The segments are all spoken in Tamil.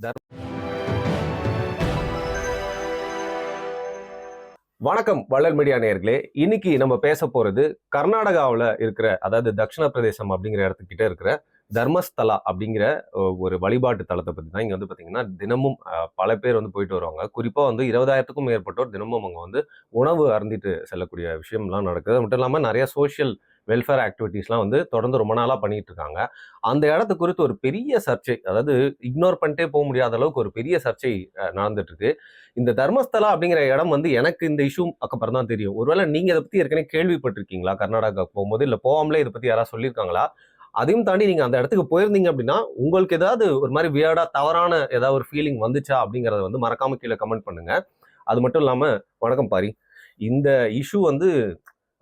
தர் வணக்கம் வள்ளல் மீடியா நேயர்களே. இன்னைக்கு நம்ம பேச போறது கர்நாடகாவில் இருக்கிற, அதாவது தக்ஷண பிரதேசம் அப்படிங்கிற இடத்துக்கிட்ட இருக்கிற தர்மஸ்தலா அப்படிங்கிற ஒரு வழிபாட்டு தலத்தை பத்தி தான். இங்க வந்து பாத்தீங்கன்னா தினமும் பல பேர் வந்து போயிட்டு வருவாங்க. குறிப்பா வந்து 20,000க்கும் மேற்பட்டோர் தினமும் அவங்க வந்து உணவு அருந்திட்டு செல்லக்கூடிய விஷயம்லாம் நடக்குது. அது மட்டும் இல்லாம நிறைய சோஷியல் வெல்ஃபேர் ஆக்டிவிட்டீஸ்லாம் வந்து தொடர்ந்து ரொம்ப நாளா பண்ணிட்டு இருக்காங்க. அந்த இடத்து குறித்து ஒரு பெரிய சர்ச்சை, அதாவது இக்னோர் பண்ணிட்டே போக முடியாத அளவுக்கு ஒரு பெரிய சர்ச்சை நடந்துட்டு இருக்கு. இந்த தர்மஸ்தலா அப்படிங்கிற இடம் வந்து எனக்கு இந்த இஷ்யூ அப்புறம் தான் தெரியும். ஒருவேளை நீங்க இதை பத்தி ஏற்கனவே கேள்விப்பட்டிருக்கீங்களா? கர்நாடகா போகும்போது, இல்ல போகாமலே இதை பத்தி யாராவது சொல்லியிருக்காங்களா? அதையும் தாண்டி நீங்க அந்த இடத்துக்கு போயிருந்தீங்க அப்படின்னா உங்களுக்கு ஏதாவது ஒரு மாதிரி வியர்டா தவறான ஏதாவது ஒரு ஃபீலிங் வந்துச்சா அப்படிங்கறத வந்து மறக்காம கீழே கமெண்ட் பண்ணுங்க. அது மட்டும் இல்லாம, வணக்கம் பாரி, இந்த இஷ்யூ வந்து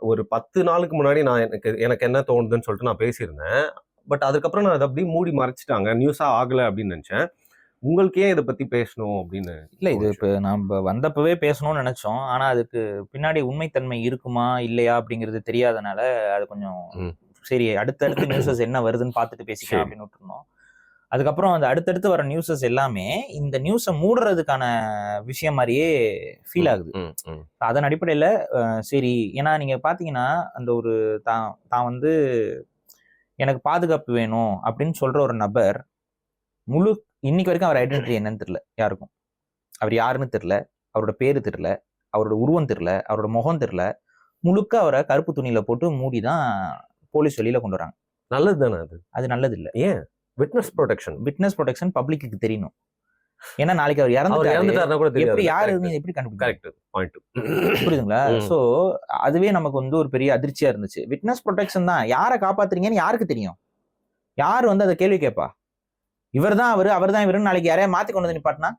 ஒரு 10 நாளுக்கு முன்னாடி நான் எனக்கு என்ன தோணுதுன்னு சொல்லிட்டு நான் பேசியிருந்தேன். பட் அதுக்கப்புறம் நான் அதை அப்படியே மூடி மறைச்சிட்டாங்க, நியூஸா ஆகல அப்படின்னு நினைச்சேன். உங்களுக்கு ஏன் இதை பத்தி பேசணும் அப்படின்னு? இல்ல, இது இப்ப நம்ம வந்தப்பவே பேசணும்னு நினைச்சோம். ஆனா அதுக்கு பின்னாடி உண்மைத்தன்மை இருக்குமா இல்லையா அப்படிங்கிறது தெரியாதனால அது கொஞ்சம் சரி, அடுத்தடுத்து நியூஸஸ் என்ன வருதுன்னு பார்த்துட்டு பேசிக்கலாம் அப்படின்னு விட்டுருந்தோம். அதுக்கப்புறம் அந்த அடுத்தடுத்து வர நியூஸஸ் எல்லாமே இந்த நியூஸை மூடுறதுக்கான விஷயம் மாதிரியே ஃபீல் ஆகுது. அதன் அடிப்படையில சரி, ஏன்னா நீங்க பாத்தீங்கன்னா அந்த ஒரு தான் வந்து எனக்கு பாதுகாப்பு வேணும் அப்படின்னு சொல்ற ஒரு நபர் இன்னைக்கு வரைக்கும் அவர் ஐடென்டிட்டி என்னன்னு தெரியல யாருக்கும். அவர் யாருன்னு தெரியல, அவரோட பேரு தெரியல, அவரோட உருவம் தெரியல, அவரோட முகம் தெரியல. முழுக்க அவரை கருப்பு துணியில போட்டு மூடிதான் போலீஸ் வெளியில கொண்டு வராங்க. நல்லது தானே அது? அது நல்லது இல்ல. ஏன்? விட்னஸ் ப்ரொடெக்ஷன் பப்ளிக்கு தெரியணும். ஏன்னா நாளைக்கு அவர் இறந்துட்டாருன்னா கூட எப்படி யாரு எப்படி கண்டுபிடிக்கும்? புரியுதுங்களா? சோ அதுவே நமக்கு வந்து ஒரு பெரிய அதிர்ச்சியா இருந்துச்சு. விட்னஸ் ப்ரொடெக்ஷன் தான், யாரை காப்பாத்துறீங்கன்னு யாருக்கு தெரியும்? யாரு வந்து அதை கேள்வி கேட்பா? இவர் தான் அவர் தான் இவருன்னு நாளைக்கு யாரையா மாத்தி கொண்டு வந்து நிப்பாட்டினா?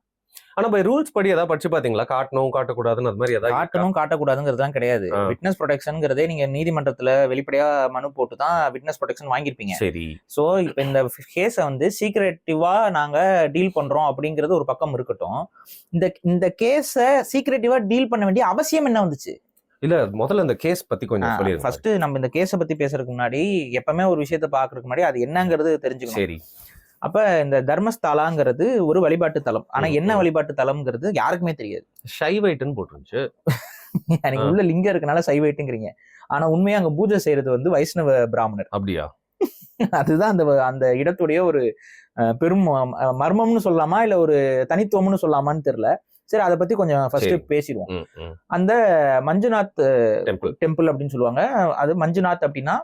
ஆனா பை ரூல்ஸ் படி ஏதாவது படிச்சு பாத்தீங்களா? காட்டணும் காட்டக்கூடாதுன்னு அது மாதிரி ஏதாவது? காட்டணும் காட்டக்கூடாதுங்கிறதுலாம் கிடையாது. விட்னஸ் ப்ரொடெக்ஷன்ங்கிறதே நீங்க நீதிமன்றத்துல வெளிப்படையா மனு போட்டு தான் விட்னஸ் ப்ரொடெக்ஷன் வாங்கியிருப்பீங்க. சரி. சோ இப்ப இந்த கேஸை வந்து சீக்ரெட்டிவா நாங்க டீல் பண்றோம் அப்படிங்கிறது ஒரு பக்கம் இருக்கட்டும். இந்த கேஸை சீக்ரெட்டிவா டீல் பண்ண வேண்டிய அவசியம் என்ன வந்துச்சு? இல்ல, முதல்ல இந்த கேஸ் பத்தி கொஞ்சம் சொல்லிருங்க. ஃபர்ஸ்ட் நம்ம இந்த கேஸை பத்தி பேசுறதுக்கு முன்னாடி எப்பவுமே ஒரு விஷயத்த பாக்குறதுக்கு முன்னாடி அது என்னங்கிறது தெரிஞ்சுக்கணும். சரி. அப்ப இந்த தர்மஸ்தலாங்கிறது ஒரு வழிபாட்டு தலம். ஆனா என்ன வழிபாட்டு தலம்ங்கிறது யாருக்குமே தெரியாது. சைவைட்னு போட்டுருந்துச்சு. நீங்க உள்ள லிங்கம் இருக்கனால சைவைட்டுங்கிறீங்க. ஆனா உண்மையா அங்க பூஜை செய்யறது வந்து வைஷ்ணவ பிராமணர். அப்படியா? அதுதான் அந்த இடத்துடைய ஒரு பெரும் மர்மம்னு சொல்லலாமா இல்ல ஒரு தனித்துவம்னு சொல்லலாமான்னு தெரியல. சரி, அதை பத்தி கொஞ்சம் ஃபர்ஸ்ட் பேசிடுவோம். அந்த மஞ்சுநாத் டெம்பிள் அப்படின்னு சொல்லுவாங்க. அது மஞ்சுநாத் அப்படின்னா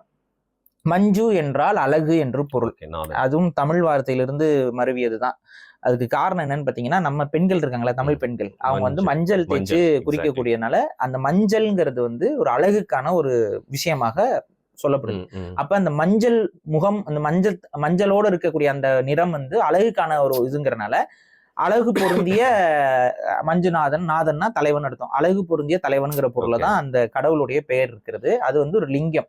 மஞ்சு என்றால் அழகு என்று பொருள். அதுவும் தமிழ் வார்த்தையிலிருந்து மருவியதுதான். அதுக்கு காரணம் என்னன்னு பாத்தீங்கன்னா, நம்ம பெண்கள் இருக்காங்களா, தமிழ் பெண்கள், அவங்க வந்து மஞ்சள் தேய்ச்சு குறிக்கக்கூடியனால அந்த மஞ்சள்ங்கிறது வந்து ஒரு அழகுக்கான ஒரு விஷயமாக சொல்லப்படுது. அப்ப அந்த மஞ்சள் முகம், அந்த மஞ்சளோட இருக்கக்கூடிய அந்த நிறம் வந்து அழகுக்கான ஒரு இதுங்கிறனால அழகு பொருந்திய மஞ்சுநாதன், நாதன்னா தலைவன் அர்த்தம். அழகு பொருந்திய தலைவன்கிற பொருள்ல தான் அந்த கடவுளுடைய பெயர் இருக்கிறது. அது வந்து ஒரு லிங்கம்.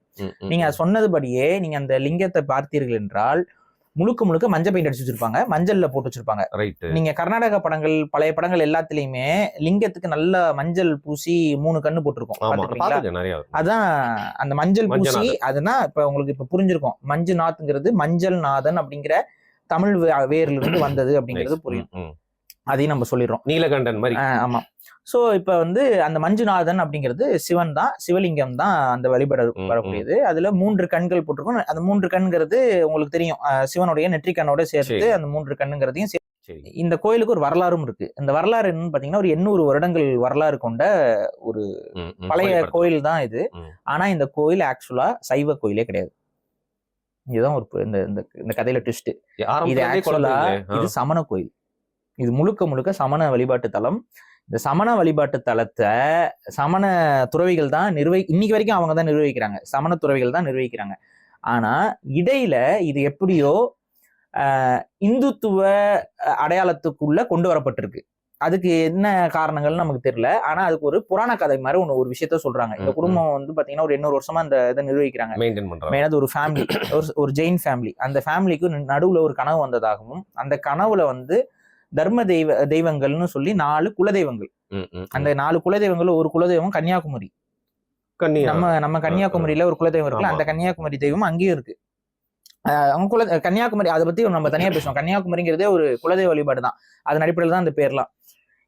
நீங்க சொன்னதுபடியே நீங்க அந்த லிங்கத்தை பார்த்தீர்கள் என்றால் முழுக்க முழுக்க மஞ்சள் பெயிண்ட் அடிச்சு வச்சிருப்பாங்க, மஞ்சள்ல போட்டு வச்சிருப்பாங்க. நீங்க கர்நாடக படங்கள், பழைய படங்கள் எல்லாத்துலயுமே லிங்கத்துக்கு நல்ல மஞ்சள் பூசி 3 கண்ணு போட்டிருக்கோம். அதான் அந்த மஞ்சள் பூசி. அதுனா இப்ப உங்களுக்கு இப்ப புரிஞ்சிருக்கும், மஞ்சுநாத்ங்கிறது மஞ்சள் நாதன் அப்படிங்கிற தமிழ் வேர்ல இருந்து வந்தது அப்படிங்கிறது புரியும். அதையும் நம்ம சொல்லிடுறோம், நீலகண்டன் மாதிரி. ஆமா. சோ இப்ப வந்து அந்த மஞ்சுநாதன் அப்படிங்கிறது சிவன் தான், சிவலிங்கம் தான் அந்த வழிபட வரக்கூடியது. அதுல 3 கண்கள் போட்டிருக்கும். அந்த 3 கண்கிறது உங்களுக்கு தெரியும், சிவனுடைய நெற்றிக்கண்ணோட சேர்த்து அந்த 3 கண்ணுங்கிறதையும். இந்த கோயிலுக்கு ஒரு வரலாறும் இருக்கு. இந்த வரலாறு என்னன்னு பாத்தீங்கன்னா, ஒரு 800 வருடங்கள் வரலாறு கொண்ட ஒரு பழைய கோயில் தான் இது. ஆனா இந்த கோயில் ஆக்சுவலா சைவ கோயிலே கிடையாது. இதுதான் ஒரு இந்த கதையில ட்விஸ்ட். இது ஆக்சுவலா இது சமண கோயில். இது முழுக்க முழுக்க சமண வழிபாட்டு தலம். இந்த சமண வழிபாட்டு தலத்தை சமண துறவிகள் தான் இன்னைக்கு வரைக்கும் அவங்க தான் நிர்வகிக்கிறாங்க. சமண துறவிகள் தான் நிர்வகிக்கிறாங்க. ஆனா இடையில இது எப்படியோ இந்துத்துவ அடையாளத்துக்குள்ள கொண்டு வரப்பட்டிருக்கு. அதுக்கு என்ன காரணங்கள்னு நமக்கு தெரியல. ஆனா அதுக்கு ஒரு புராண கதை மாதிரி ஒரு விஷயத்த சொல்றாங்க. இந்த குடும்பம் வந்து பாத்தீங்கன்னா ஒரு 800 வருஷமா இந்த இதை நிர்வகிக்கிறாங்க. மெயினாக ஒரு ஃபேமிலி, ஒரு ஜெயின் ஃபேமிலி. அந்த ஃபேமிலிக்கு நடுவுல ஒரு கனவு வந்ததாகவும், அந்த கனவுல வந்து தர்ம தெய்வங்கள்னு சொல்லி 4 குலதெய்வங்கள். அந்த 4 குலதெய்வங்கள், ஒரு குலதெய்வம் கன்னியாகுமரி. நம்ம கன்னியாகுமரியில ஒரு குலதெய்வம் இருக்குல்ல, அந்த கன்னியாகுமரி தெய்வம் அங்கேயும் இருக்கு. அவங்க கன்னியாகுமரி, அதை பத்தி நம்ம தனியா பேசுவோம். கன்னியாகுமரிங்கிறதே ஒரு குலதெய்வ வழிபாடு தான். அதன் அடிப்படையில் தான் அந்த பேர்லாம்.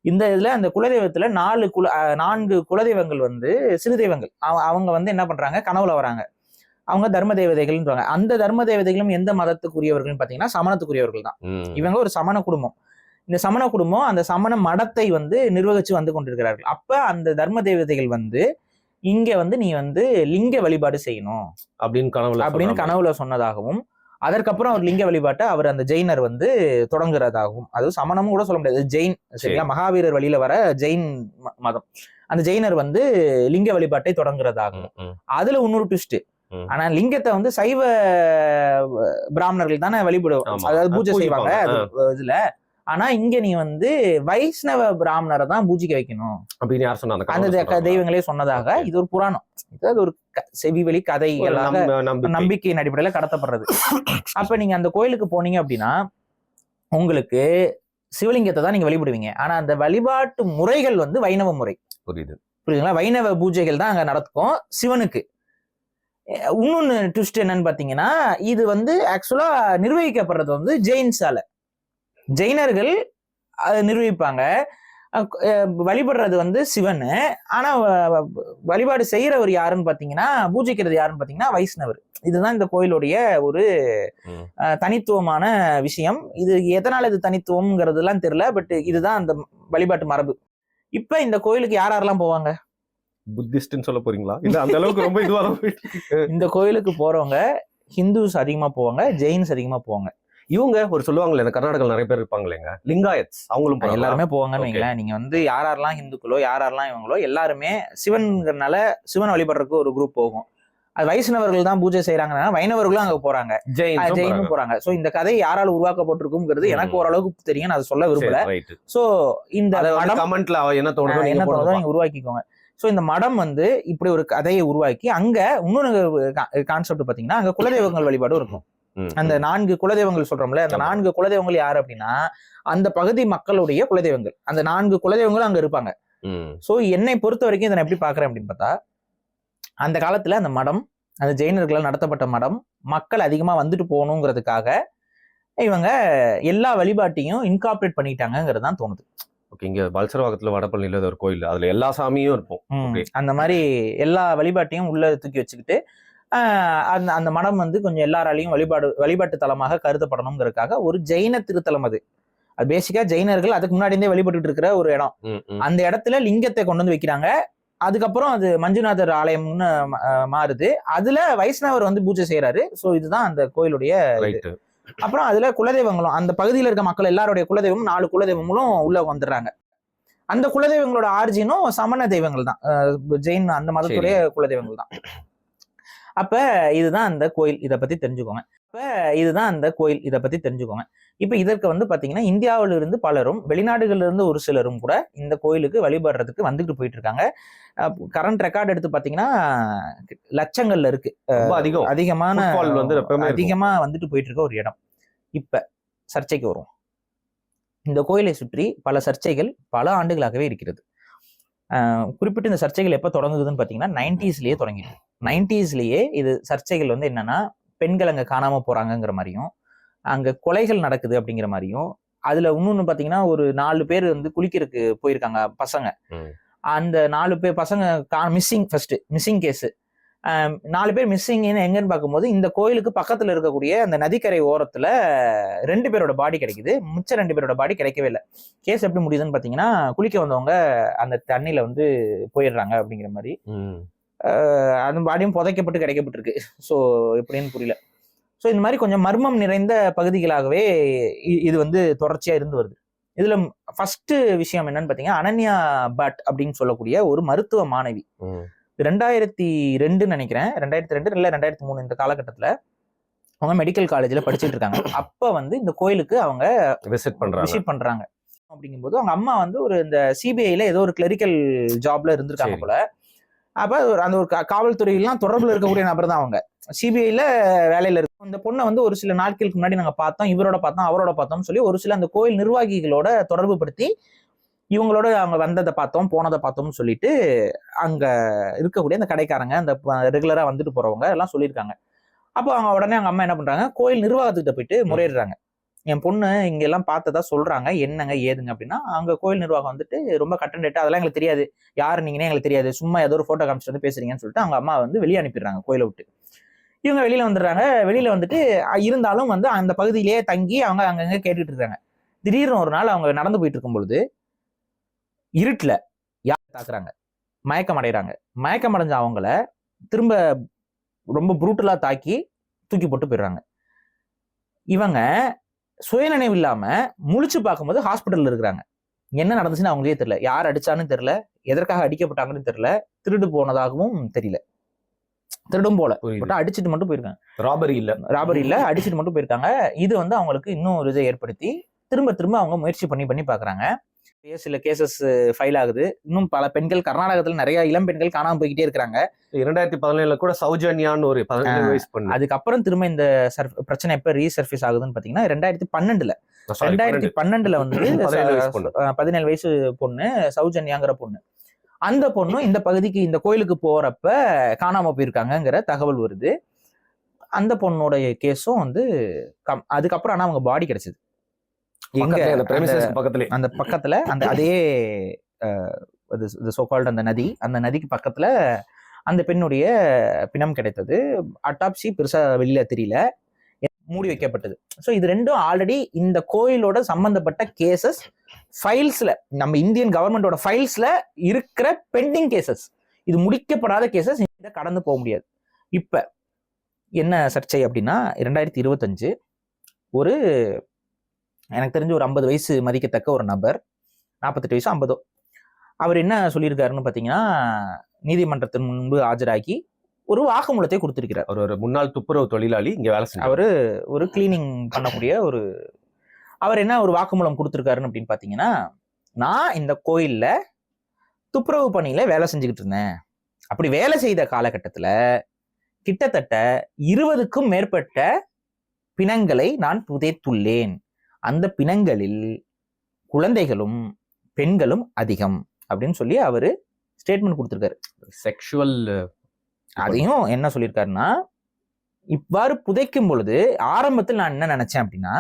இந்த இதுல அந்த குலதெய்வத்துல 4 குலதெய்வங்கள் வந்து சிறு தெய்வங்கள். அவங்க வந்து என்ன பண்றாங்க, கனவுல வராங்க. அவங்க தர்ம தேவதைகள்ன்றாங்க. அந்த தர்ம தேவதைகளும் எந்த மதத்துக்குரியவர்கள் பாத்தீங்கன்னா சமணத்துக்குரியவர்கள் தான். இவங்க ஒரு சமண குடும்பம். இந்த சமண குடும்பம் அந்த சமண மடத்தை வந்து நிர்வகிச்சு வந்து கொண்டிருக்கிறார்கள். அப்ப அந்த தர்ம தேவதைகள் வந்து இங்க வந்து நீ வந்து லிங்க வழிபாடு செய்யணும் அப்படின்னு கனவுல சொன்னதாகவும், அதற்கப்புறம் அவர் லிங்க வழிபாட்டை அவர் அந்த ஜெயினர் வந்து தொடங்குறதாகவும், அது சமணமும் கூட சொல்ல முடியாது, ஜெயின் சரியா, மகாவீரர் வழியில வர ஜெயின் மதம். அந்த ஜெயினர் வந்து லிங்க வழிபாட்டை தொடங்குறதாகும். அதுல இன்னொரு ட்விஸ்ட். ஆனா லிங்கத்தை வந்து சைவ பிராமணர்கள் தானே வழிபடுவோம், அதாவது பூஜை செய்வாங்க இதுல. ஆனா இங்க நீ வந்து வைஷ்ணவ பிராமணரை தான் பூஜிக்க வைக்கணும் அப்படின்னு யார் சொன்னாங்க? அந்த தெய்வங்களே சொன்னதாக இது ஒரு புராணம். இது ஒரு செவிவெளி கதைகளாக நம்பிக்கையின் அடிப்படையில கடத்தப்படுறது. அப்ப நீங்க அந்த கோயிலுக்கு போனீங்க அப்படின்னா உங்களுக்கு சிவலிங்கத்தை தான் நீங்க வழிபடுவீங்க. ஆனா அந்த வழிபாட்டு முறைகள் வந்து வைணவ முறை. புரியுதுங்களா? வைணவ பூஜைகள் தான் அங்க நடக்கும் சிவனுக்கு. இன்னொன்னு ட்விஸ்ட் என்னன்னு பாத்தீங்கன்னா, இது வந்து ஆக்சுவலா நிர்வகிக்கப்படுறது வந்து ஜெயின்ஸால. ஜெயினர்கள் அதை நிர்வகிப்பாங்க. வழிபடுறது வந்து சிவனு. ஆனா வழிபாடு செய்யறவர் யாருன்னு பாத்தீங்கன்னா, பூஜிக்கிறது யாருன்னு பாத்தீங்கன்னா வைஷ்ணவர். இதுதான் இந்த கோயிலுடைய ஒரு தனித்துவமான விஷயம். இது எதனால இது தனித்துவம்ங்கிறது எல்லாம் தெரியல. பட் இதுதான் அந்த வழிபாட்டு மரபு. இப்ப இந்த கோயிலுக்கு யாரெல்லாம் போவாங்க? புத்திஸ்ட்னு சொல்ல போறீங்களா? இல்ல அந்த அளவுக்கு ரொம்ப இதுவா இந்த கோயிலுக்கு போறவங்க ஹிந்துஸ் அதிகமா போவாங்க, ஜெயின்ஸ் அதிகமா போவாங்க. இவங்க ஒரு சொல்லுவாங்களே, இந்த கர்நாடகால நிறைய பேர் இருப்பாங்களேங்க, லிங்காயத்ஸ், அவங்களும் எல்லாருமே போவாங்கன்னு வைங்களேன். நீங்க வந்து யாரெல்லாம் ஹிந்துக்களோ யாரெல்லாம் இவங்களோ எல்லாருமே சிவன்கிறனால சிவன் வழிபடுறதுக்கு ஒரு குரூப் போகும். அது வைஷ்ணவர்கள் தான் பூஜை செய்யறாங்கன்னா வைணவர்களும் அங்க போறாங்க, ஜெயினும் போறாங்க. சோ இந்த கதை யாரால உருவாக்கப்பட்டிருக்குங்கிறது எனக்கு ஓரளவுக்கு தெரியும், நான் அதை சொல்ல விரும்பல. சோ இந்த கமெண்ட்ல என்ன தோணுதோ நீங்க உருவாக்கிக்கோங்க. சோ இந்த மடம் வந்து இப்படி ஒரு கதையை உருவாக்கி அங்க இன்னொரு கான்செப்ட் பாத்தீங்கன்னா, அங்க குலதெய்வங்கள் வழிபாடும் இருக்கும். அந்த 4 குலதெய்வங்கள் சொல்றோம்ல, அந்த 4 குலதெய்வங்கள் யாரு அப்படின்னா அந்த பகுதி மக்களுடைய குலதெய்வங்கள். அந்த 4 குலதெய்வங்களும் அங்க இருப்பாங்க. சோ என்னை பொறுத்த வரைக்கும் இதை நான் எப்படி பாக்குறேன் அப்படின்னு பார்த்தா, அந்த காலத்துல அந்த மடம், அந்த ஜெயினர்களால் நடத்தப்பட்ட மடம், மக்கள் அதிகமா வந்துட்டு போகணுங்கிறதுக்காக இவங்க எல்லா வழிபாட்டையும் இன்கார்பரேட் பண்ணிட்டாங்கிறது தான் தோணுது. இங்க வல்சரவாக்கத்துல வடபழனியில ஒரு கோயில், அதுல எல்லா சாமியும் இருக்கும். அந்த மாதிரி எல்லா வழிபாட்டையும் உள்ள தூக்கி வச்சுக்கிட்டு அந்த மடம் வந்து கொஞ்சம் எல்லாராலையும் வழிபாட்டு தலமாக கருதப்படணுங்கிறதுக்காக ஒரு ஜெயின திருத்தலம். அது பேசிக்கா ஜெயினர்கள் அதுக்கு முன்னாடியே வழிபட்டு இருக்கிற ஒரு இடம். அந்த இடத்துல லிங்கத்தை கொண்டு வந்து வைக்கிறாங்க. அதுக்கப்புறம் அது மஞ்சுநாதர் ஆலயம்னு மாறுது. அதுல வைஷ்ணவர் வந்து பூஜை செய்யறாரு. சோ இதுதான் அந்த கோயிலுடைய. அப்புறம் அதுல குலதெய்வங்களும் அந்த பகுதியில் இருக்க மக்கள் எல்லாருடைய குலதெய்வமும் 4 குலதெய்வங்களும் உள்ள வந்துடுறாங்க. அந்த குலதெய்வங்களோட ஆர்ஜினும் சமண தெய்வங்கள் தான், ஜெயின் அந்த மதத்துடைய குலதெய்வங்கள் தான். அப்ப இதுதான் அந்த கோயில், இதை பத்தி தெரிஞ்சுக்கோங்க. இப்ப இதற்கு வந்து பாத்தீங்கன்னா இந்தியாவில இருந்து பலரும், வெளிநாடுகள்ல இருந்து ஒரு சிலரும் கூட இந்த கோயிலுக்கு வழிபடுறதுக்கு வந்துட்டு போயிட்டு இருக்காங்க. கரண்ட் ரெக்கார்ட் எடுத்து பாத்தீங்கன்னா லட்சங்கள்ல இருக்கு. அதிகமா வந்துட்டு போயிட்டு இருக்க ஒரு இடம். இப்ப சர்ச்சைக்கு வரும். இந்த கோயிலை சுற்றி பல சர்ச்சைகள் பல ஆண்டுகளாகவே இருக்கிறது. குறிப்பிட்ட இந்த சர்ச்சைகள் எப்ப தொடங்குதுன்னு பாத்தீங்கன்னா 90ஸ்லயே தொடங்கிடும். 90ஸ்லயே இது சர்ச்சைகள் வந்து என்னன்னா, பெண்கள் அங்க காணாம போறாங்கிற மாதிரியும், அங்க கொலைகள் நடக்குது அப்படிங்கிற மாதிரியும், அதுல இன்னொன்னு பாத்தீங்கன்னா ஒரு 4 பேர் வந்து குளிக்கிறதுக்கு போயிருக்காங்க பசங்க. அந்த 4 பேர் பசங்க மிஸ்ஸிங் கேஸ். 4 பேர் மிஸ்ஸிங்னு எங்கன்னு பார்க்கும்போது இந்த கோயிலுக்கு பக்கத்துல இருக்கக்கூடிய அந்த நதிக்கரை ஓரத்துல 2 பேரோட பாடி கிடைக்குது. மிச்ச 2 பேரோட பாடி கிடைக்கவே இல்லை. கேஸ் எப்படி முடியுதுன்னு பாத்தீங்கன்னா, குளிக்க வந்தவங்க அந்த தண்ணியில வந்து போயிடுறாங்க அப்படிங்கிற மாதிரி. அந்த பாடியும் புதைக்கப்பட்டு கிடைக்கப்பட்டிருக்கு. ஸோ எப்படின்னு புரியல. ஸோ இந்த மாதிரி கொஞ்சம் மர்மம் நிறைந்த பகுதிகளாகவே இது வந்து தொடர்ச்சியா இருந்து வருது. இதுல ஃபர்ஸ்ட் விஷயம் என்னன்னு பாத்தீங்கன்னா, அனன்யா பட் அப்படின்னு சொல்லக்கூடிய ஒரு மருத்துவ மாணவி. 2002 நினைக்கிறேன், 2002 இல்ல 2003 இந்த காலகட்டத்துல அவங்க மெடிக்கல் காலேஜ்ல படிச்சுட்டு இருக்காங்க. அப்ப வந்து இந்த கோயிலுக்கு அவங்க விசிட் பண்றாங்க. அப்படிங்கும்போது அவங்க அம்மா வந்து ஒரு இந்த சிபிஐல ஏதோ ஒரு கிளரிக்கல் ஜாப்ல இருந்திருக்காங்க போல. அப்ப அந்த ஒரு காவல்துறையெல்லாம் தொடர்புல இருக்கக்கூடிய நபர் தான் அவங்க. சிபிஐல வேலையில இருக்கும். இந்த பொண்ணை வந்து ஒரு சில நாட்களுக்கு முன்னாடி நாங்க பார்த்தோம், இவரோட பார்த்தோம், அவரோட பார்த்தோம்னு சொல்லி ஒரு சில அந்த கோயில் நிர்வாகிகளோட தொடர்பு படுத்தி இவங்களோட அவங்க வந்ததை பார்த்தோம், போனதை பார்த்தோம்னு சொல்லிட்டு அங்க இருக்கக்கூடிய அந்த கடைக்காரங்க, அந்த ரெகுலரா வந்துட்டு போறவங்க எல்லாம் சொல்லியிருக்காங்க. அப்போ அவங்க உடனே அவங்க அம்மா என்ன பண்றாங்க, கோயில் நிர்வாகத்துக்கிட்ட போயிட்டு முறையிடுறாங்க. என் பொண்ணு இங்க எல்லாம் பார்த்ததா சொல்றாங்க, என்னங்க ஏதுங்க அப்படின்னா, அங்க கோயில் நிர்வாகம் வந்துட்டு ரொம்ப கட்டண்டேட்டா, அதெல்லாம் எங்களுக்கு தெரியாது, யாரு நீங்கன்னே எங்களுக்கு தெரியாது, சும்மா ஏதோ ஒரு போட்டோ காமிச்சிட்டு வந்து பேசுறீங்கன்னு சொல்லிட்டு அவங்க அம்மா வந்து வெளியே அனுப்பிடுறாங்க கோயிலை விட்டு. இவங்க வெளியில வந்துடுறாங்க. வெளியில வந்துட்டு இருந்தாலும் வந்து அந்த பகுதியிலேயே தங்கி அவங்க அங்கங்க கேட்டுட்டு இருக்காங்க. திடீர்னு ஒரு நாள் அவங்க நடந்து போயிட்டு இருக்கும் பொழுது இருட்டுல யார் தாக்குறாங்க, மயக்கம் அடைகிறாங்க. மயக்கம் அடைஞ்ச அவங்கள திரும்ப ரொம்ப புரூட்டலா தாக்கி தூக்கி போட்டு போயிடுறாங்க. இவங்க சுயநினைவு இல்லாம முழிச்சு பார்க்கும்போது ஹாஸ்பிட்டல்ல இருக்கிறாங்க. என்ன நடந்துச்சுன்னு அவங்களே தெரியல, யார் அடிச்சான்னு தெரியல, எதற்காக அடிக்கப்பட்டாங்கன்னு தெரியல, திருடு போனதாகவும் தெரியல. திருடும் போல அடிச்சுட்டு மட்டும் போயிருக்காங்க. ராபரி இல்ல, அடிச்சுட்டு மட்டும் போயிருக்காங்க. இது வந்து அவங்களுக்கு இன்னும் ஒரு இதை ஏற்படுத்தி திரும்ப திரும்ப அவங்க முயற்சி பண்ணி பாக்குறாங்க. சில கேசஸ் ஃபைல் ஆகுது. இன்னும் பல பெண்கள் கர்நாடகத்துல நிறைய இளம் பெண்கள் காணாம போய்கிட்டே இருக்காங்க. 2017 கூட சௌஜன்யான்னு ஒரு 17 வயசு பொண்ணு. அதுக்கப்புறம் திரும்ப இந்த பிரச்சனை எப்ப ரீசர்ஃபேஸ் ஆகுதுன்னு பாத்தீங்கன்னா 2012 வந்து 17 வயசு பொண்ணு சௌஜன்யாங்கிற பொண்ணு. அந்த பொண்ணு இந்த பகுதிக்கு, இந்த கோயிலுக்கு போறப்ப காணாம போயிருக்காங்கிற தகவல் வருது. அந்த பொண்ணோட கேஸும் வந்து அதுக்கப்புறம் ஆனா அவங்க பாடி கிடைச்சது அந்த பக்கத்துல, அந்த அதே அந்த நதி, அந்த நதிக்கு பக்கத்துல அந்த பெண்ணுடைய பிணம் கிடைத்தது. அட்டாப்சி பெருசா வெளியில தெரியல, மூடி வைக்கப்பட்டது. ஸோ இது ரெண்டும் ஆல்ரெடி இந்த கோயிலோட சம்பந்தப்பட்ட கேசஸ் ஃபைல்ஸ்ல, நம்ம இந்தியன் கவர்மெண்டோட ஃபைல்ஸ்ல இருக்கிற பெண்டிங் கேசஸ். இது முடிக்கப்படாத கேசஸ், இதை கடந்து போக முடியாது. இப்ப என்ன சர்ச்சை அப்படின்னா 2025 ஒரு எனக்கு தெரிஞ்சு ஒரு 50 வயசு மதிக்கத்தக்க ஒரு நபர், 48 வயசு 50, அவர் என்ன சொல்லியிருக்காருன்னு பாத்தீங்கன்னா, நீதிமன்றத்தின் முன்பு ஆஜராகி ஒரு வாக்குமூலத்தை கொடுத்திருக்கிறார். ஒரு முன்னாள் துப்புரவு தொழிலாளி, இங்க வேலை செஞ்ச அவரு ஒரு கிளீனிங் பண்ணக்கூடிய அவர் என்ன ஒரு வாக்குமூலம் கொடுத்திருக்காருன்னு அப்படின்னு பாத்தீங்கன்னா, நான் இந்த கோயில்ல துப்புரவு பணியில வேலை செஞ்சுக்கிட்டு இருந்தேன். அப்படி வேலை செய்த காலகட்டத்துல கிட்டத்தட்ட 20க்கும் மேற்பட்ட பிணங்களை நான் புதைத்துள்ளேன். அந்த பிணங்களில் குழந்தைகளும் பெண்களும் அதிகம் அப்படின்னு சொல்லி அவரு ஸ்டேட்மெண்ட் கொடுத்திருக்காரு. செக்ஷுவல் அதையும் என்ன சொல்லியிருக்காருன்னா, இவ்வாறு புதைக்கும் பொழுது ஆரம்பத்தில் நான் என்ன நினைச்சேன் அப்படின்னா,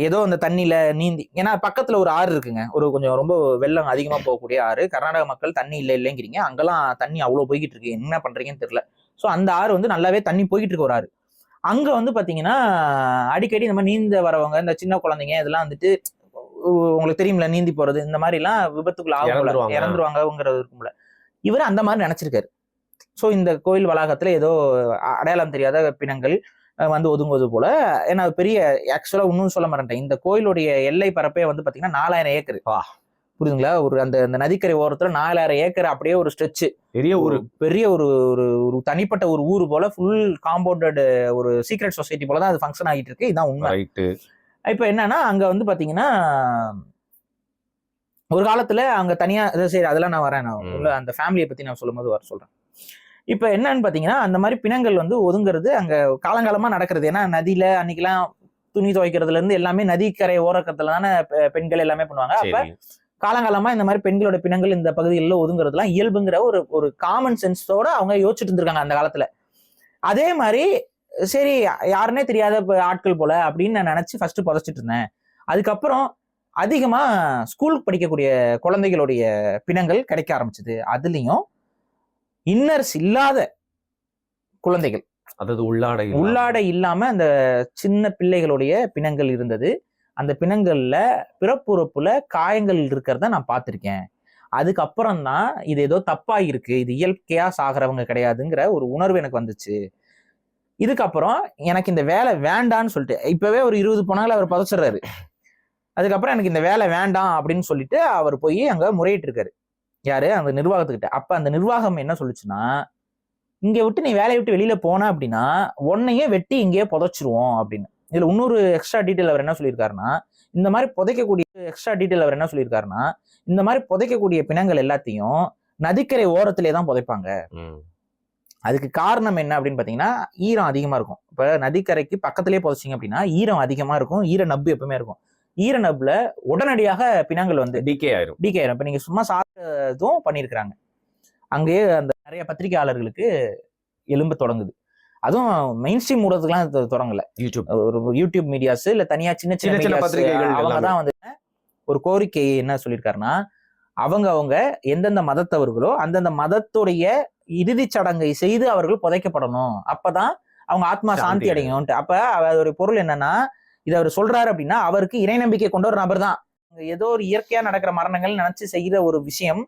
ஏதோ அந்த தண்ணியில நீந்தி, ஏன்னா பக்கத்துல ஒரு ஆறு இருக்குங்க, ஒரு கொஞ்சம் ரொம்ப வெள்ளம் அதிகமா போகக்கூடிய ஆறு. கர்நாடக மக்கள் தண்ணி இல்லைங்கிறீங்க, அங்கெல்லாம் தண்ணி அவ்வளவு போய்கிட்டு இருக்கு, என்ன பண்றீங்கன்னு தெரியல. ஸோ அந்த ஆறு வந்து நல்லாவே தண்ணி போய்கிட்டு இருக்க ஒரு ஆறு. அங்க வந்து பாத்தீங்கன்னா அடிக்கடி இந்த மாதிரி நீந்த வரவங்க, இந்த சின்ன குழந்தைங்க இதெல்லாம் வந்துட்டு உங்களுக்கு தெரியும்ல, நீந்தி போறது, இந்த மாதிரி எல்லாம் விபத்துக்குள்ள இறந்துருவாங்கிறது இருக்கும்ல. இவர் அந்த மாதிரி நினைச்சிருக்காரு. ஸோ இந்த கோயில் வளாகத்துல ஏதோ அடையாளம் தெரியாத பிணங்கள் வந்து ஒதுங்குவது போல. ஏன்னா பெரிய, ஆக்சுவலா இன்னும் சொல்ல மாட்டேன், இந்த கோயிலுடைய எல்லை பரப்பே வந்து பாத்தீங்கன்னா 4000 ஏக்கர். புரியுதுங்களா? ஒரு அந்த நதிக்கரை ஓரத்துல 4000 ஏக்கர் அப்படியே ஒரு ஸ்ட்ரெச், பெரிய ஒரு தனிப்பட்ட ஒரு ஊர் போல, ஃபுல் காம்பவுண்டட் ஒரு சீக்ரெட் சொசைட்டி போலதான் அது ஃபங்க்ஷன் ஆகிட்டு இருக்கு. இதான் உண்மை. இப்ப என்னன்னா அங்க வந்து பாத்தீங்கன்னா ஒரு காலத்துல அங்க தனியா, சரி அதெல்லாம் நான் வரேன், நான் அந்த ஃபேமிலியை பத்தி நான் சொல்லும் போது சொல்றேன். இப்ப என்னன்னு பாத்தீங்கன்னா அந்த மாதிரி பிணங்கள் வந்து ஒதுங்கிறது அங்க காலங்காலமா நடக்கிறது. ஏன்னா நதியில அன்னைக்கெல்லாம் துணி துவைக்கிறதுல இருந்து எல்லாமே நதிக்கரை ஓரக்கத்துல தானே பெண்கள் எல்லாமே பண்ணுவாங்க. அப்ப காலங்காலமா இந்த மாதிரி பெண்களோட பிணங்கள் இந்த பகுதிகளில் ஒதுங்குறதுலாம் இயல்புங்கிற ஒரு காமன் சென்ஸோட அவங்க யோசிச்சுட்டு இருந்திருக்காங்க அந்த காலத்துல. அதே மாதிரி சரி யாருன்னே தெரியாத ஆட்கள் போல அப்படின்னு நான் நினைச்சு ஃபர்ஸ்ட் புதைச்சிட்டு இருந்தேன். அதுக்கப்புறம் அதிகமா ஸ்கூலுக்கு படிக்கக்கூடிய குழந்தைகளுடைய பிணங்கள் கிடைக்க ஆரம்பிச்சது. அதுலயும் இன்னர்ஸ் இல்லாத குழந்தைகள், அதாவது உள்ளாடை இல்லாம அந்த சின்ன பிள்ளைகளுடைய பிணங்கள் இருந்தது. அந்த பிணங்கள்ல பிறப்புறுப்புல காயங்கள் இருக்கிறத நான் பார்த்திருக்கேன். அதுக்கப்புறம் தான் இது ஏதோ தப்பா இருக்கு, இது இயற்கையா சாகிறவங்க கிடையாதுங்கிற ஒரு உணர்வு எனக்கு வந்துச்சு. இதுக்கப்புறம் எனக்கு இந்த வேலை வேண்டான்னு சொல்லிட்டு, இப்பவே ஒரு 20 பணங்களை அவர் புதைச்சிடுறாரு. அதுக்கப்புறம் எனக்கு இந்த வேலை வேண்டாம் அப்படின்னு சொல்லிட்டு அவர் போய் அங்க முறையிட்டு இருக்காரு. யாரு? அந்த நிர்வாகத்துக்கிட்ட. அப்ப அந்த நிர்வாகம் என்ன சொல்லுச்சுன்னா, இங்க விட்டு நீ வேலையை விட்டு வெளியில போன அப்படின்னா உன்னையே வெட்டி இங்கேயே புதைச்சிருவோம் அப்படின்னு. இதுல இன்னொரு எக்ஸ்ட்ரா டீட்டெயில் அவர் என்ன சொல்லியிருக்காருன்னா, இந்த மாதிரி புதைக்கக்கூடிய பிணங்கள் எல்லாத்தையும் நதிக்கரை ஓரத்திலே தான் புதைப்பாங்க. அதுக்கு காரணம் என்ன அப்படின்னு பாத்தீங்கன்னா, ஈரம் அதிகமா இருக்கும். இப்ப நதிக்கரைக்கு பக்கத்திலேயே புதைச்சிங்க அப்படின்னா ஈரம் அதிகமா இருக்கும், ஈர நப்பு எப்பவுமே இருக்கும். ஈர நப்புல உடனடியாக பிணங்கள் வந்து டிகே ஆயிரும். இப்ப நீங்க சும்மா சாப்பிட்டதும் பண்ணியிருக்கிறாங்க. அங்கேயே அந்த நிறைய பத்திரிகையாளர்களுக்கு எலும்ப தொடங்குது. அதுவும் மெயின் ஸ்ட்ரீம் ஊடகத்துக்குலாம் தொடங்கல, ஒரு யூடியூப் மீடியாஸ் இல்ல தனியா சின்ன சின்ன பத்திரிகைகள் அவங்க தான் வந்து ஒரு கோரிக்கை என்ன சொல்லியிருக்காருன்னா, அவங்க எந்தெந்த மதத்தவர்களோ அந்தந்த மதத்துடைய இறுதி சடங்கை செய்து அவர்கள் புதைக்கப்படணும், அப்பதான் அவங்க ஆத்மா சாந்தி அடையும்ட்டு. அப்ப அதோட பொருள் என்னன்னா, இதை அவர் சொல்றாரு அப்படின்னா அவருக்கு இறை நம்பிக்கை கொண்ட ஒரு நபர் தான். ஏதோ ஒரு இயற்கையா நடக்கிற மரணங்கள் நினைச்சு செய்யற ஒரு விஷயம்.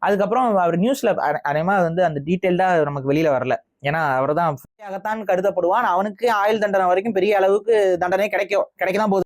அதுக்கப்புறம் அவர் நியூஸ்ல அதேமா வந்து அந்த டீட்டெயில்டா நமக்கு வெளியில வரல. ஏன்னா அவர் தான் கருதப்படுவான், அவனுக்கு ஆயுள் தண்டனை வரைக்கும் பெரிய அளவுக்கு தண்டனை கிடைக்கதான் போகுது.